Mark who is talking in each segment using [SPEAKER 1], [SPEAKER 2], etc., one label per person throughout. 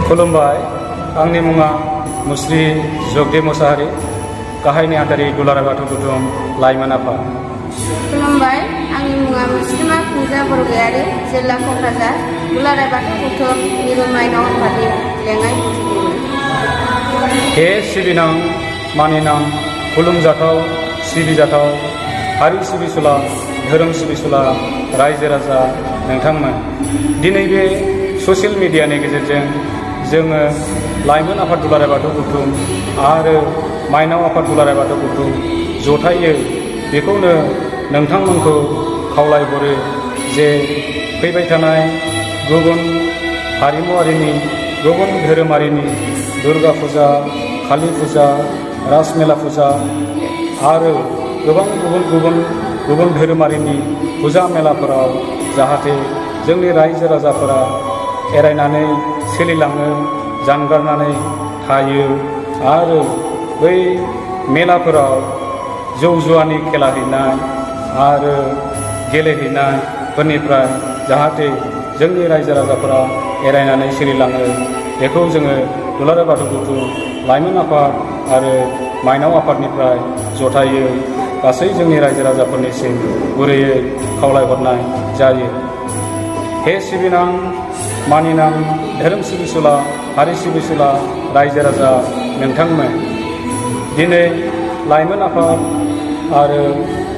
[SPEAKER 1] खुलुमबाय। आंनि मुङा मुस्रि जगदेब मोसाहारि, गाहाय नेहाथारि दुलाराय बाथौ गौथुम लाइमोन आफाद।
[SPEAKER 2] खुलुमबाय। आंनि मुङा मुस्लिमा फुंजा बरगयारि, जिल्ला क'क्राझार, दुलाराय बाथौ गौथुम मिरु माइनाव आफादनि लेङाइ बुथुमगिरि।
[SPEAKER 1] हे सिबिनां, मानिनां, खुलुमजाथाव, सिबिजाथाव हारि सिबिसुला, धोरोम सिबिसुला रायजो राजा नोंथांमोन। दिनै बे ससियेल मिडियानि गेजेरजों जोङो लाइमोन आफाद दुलाराय बाथौ गौथुम आरो माइनाव आफाद दुलाराय बाथौ गौथुम जथायै बेखौनो नोंथांमोनखौ खावलायहरो जे फैबाय थानाय गुबुन हारिमुआरिनि, गुबुन धोरोमारिनि दुर्गा फुजा, कालि फुजा, रासमेला फुजा आरो गोबां गुबुन धोरोमारिनि फुजा मेलाफोराव जाहाथे जोंनि रायजो राजाफोरा एरायनानै सोलिलाङो, जानगारनानै थायो आरो बै मेलाफोराव जौ जुवानि खेला हैनाय आरो गेलेहैनायफोरनिफ्राय जाहाथे जोंनि रायजो राजाफोरा एरायनानै सोलिलाङो, बेखौ जोङो दुलाराय बाथौ गौथुम लाइमोन आफाद आरो माइनाव आफादनिफ्राय जथायै गासै जोंनि रायजो राजाफोरनिसिम गुरैयै खावलायहरनाय जायो। हे सिबिनां, मानिनां, धोरोम सिबिसुला, हारि सिबिसुला रायजो राजा नोंथांमोन। दिनै लाइमोन आफाद आरो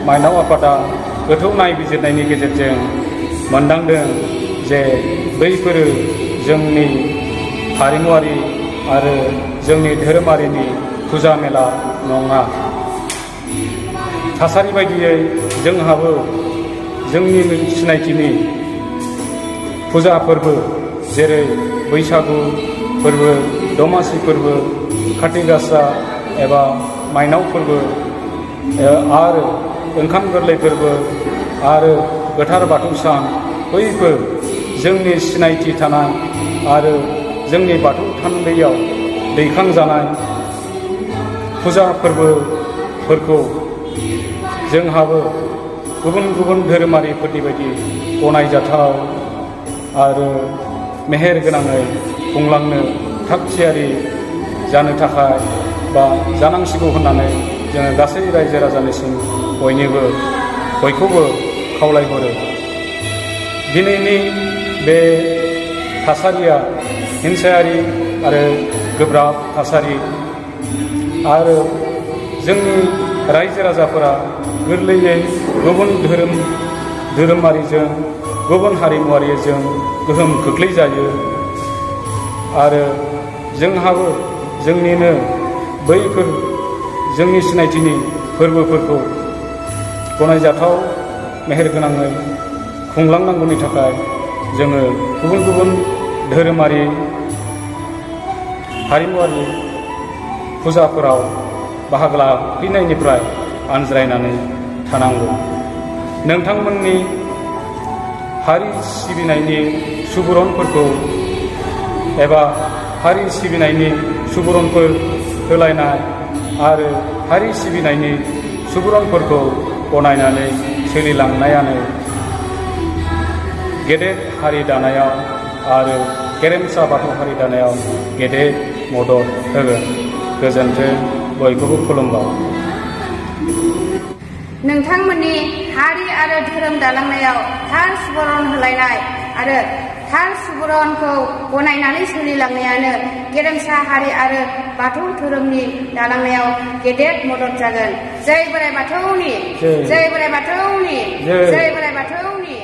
[SPEAKER 1] माइनाव आफादा गोथौ नायबिजिरनायनि गेजेरजों मोनदांदों जे बैफोरो जोंनि हारिमुआरि आरो जोंनि धोरोमारिनि फुजा मेला नङा। थासारि बायदियै जोंहाबो जोंनि सिनायथिनि फुजा फोरबो जेरै बैसागु फोरबो, दमासि फोरबो, खाथि गासा एबा माइनाव फोरबो आरो ओंखाम गोरलै फोरबो आरो गोथार बाथौ सान, बैफोर जोंनि सिनायथि थानाय आरो जोंनि बाथौ थानदैयाव दैखांजानाय फुजा फोरबोफोरखौ जोंहाबो गुबुन धोरोमारिफोरनि बायदि गनायजाथाव आरो मेहेर गोनाङै खुंलांनो थाग थियारि जानो थाखाय बा जानांसिगौ होननानै जोङो गासै रायजो राजानिसिम बयखौबो खावलायहरो। दिनैनि बे थासारिया हिंसायारि आरो गोब्राब थासारि आरो जोंनि रायजो राजाफोरा गोरलैयै गुबुन धोरोमारिजों, गुबुन हारिमुआरिजों गोहोम खोख्लैजायो आरो जोंहाबो जोंनिनो बैफोर जोंनि सिनायथिनि फोरबोफोरखौ गनायजाथाव मेहेरगोनाङै खुंलांनांगौनि थाखाय जोङो गुबुन धोरोमारि, हारिमुआरि फुजाफोराव बाहागो लाफैनायनिफ्राय आनज्रायनानै थानांगौ। नोंथांमोननि हारि सिबिनायनि सुबुरुनफोरखौ एबा हारि सिबिनायनि सुबुरुनफोर होलायनाय आरो हारि सिबिनायनि सुबुरुनफोरखौ गनायनानै सोलिलांनायानो गेदेर हारि दानायाव आरो गेरेमसा बाथौ हारि दानायाव गेदेर मदद होगोन। गोजोन्थों। बयखौबो खुलुमबाय।
[SPEAKER 2] नोंथांमोननि हारि आरो धोरोम दालांनायाव थार सुबुरुन होलायनाय आरो थार सुबुरुनखौ गनायनानै सोलिलांनायानो गेरेमसा हारि आरो बाथौ धोरोमनि दालांनायाव गेदेर मदद जागोन। जय बोराइ बाथौनि, जय बोराइ बाथौनि, जय बोराइ बाथौनि।